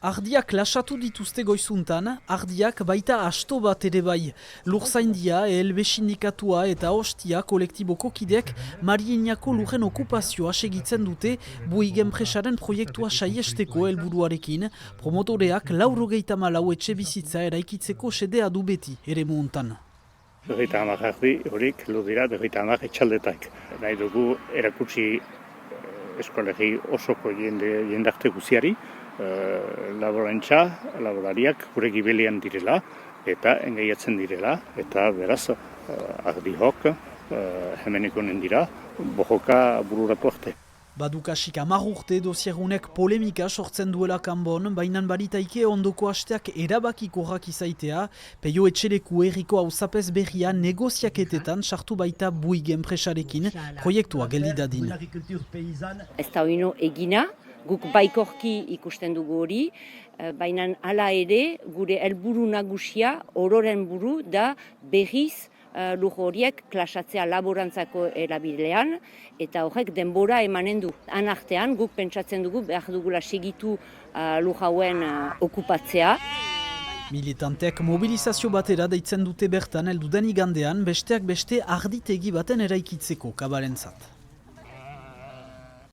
Ardiak lasatu dituzte goizuntan, ardiak baita asto bat ere bai. Lurzaindia, ELB sindikatua eta Ostia kolektiboko kideak Marieniako lurren okupazioa segitzen dute Buigen presaren proiektua saiesteko helburuarekin, promotoreak 94 etxe bizitza eraikitzeko sedea du beti ere muuntan. 30 ardi horiek dira 30 etxaldetak. Nahi dugu erakutsi eskolegi osoko jendarte guziari, laborariak gure gibelian direla eta engaiatzen direla, eta beraz ardihok hemenikonen dira bojoka bururatu arte. Badukasik 10 urte dosierunek polemika sortzen duela kanbon, bainan baritaike ondoko asteak erabakikorrak izaitea, Peio Etxeleku herriko auzapez berria negoziaketetan sartu baita Buigen presarekin proiektua geldi dadin. Ez da oino egina, guk baikorki ikusten dugu hori, baina hala ere gure helburu nagusia, ororen buru da berriz lur horiek klasatzea laborantzako erabilean, eta horrek denbora emanen du. Han artean guk pentsatzen dugu behar dugula segitu lur hauen okupatzea. Militanteak mobilizazio batera deitzen dute bertan helduden igandean, besteak beste arditegi baten eraikitzeko kabarentzat.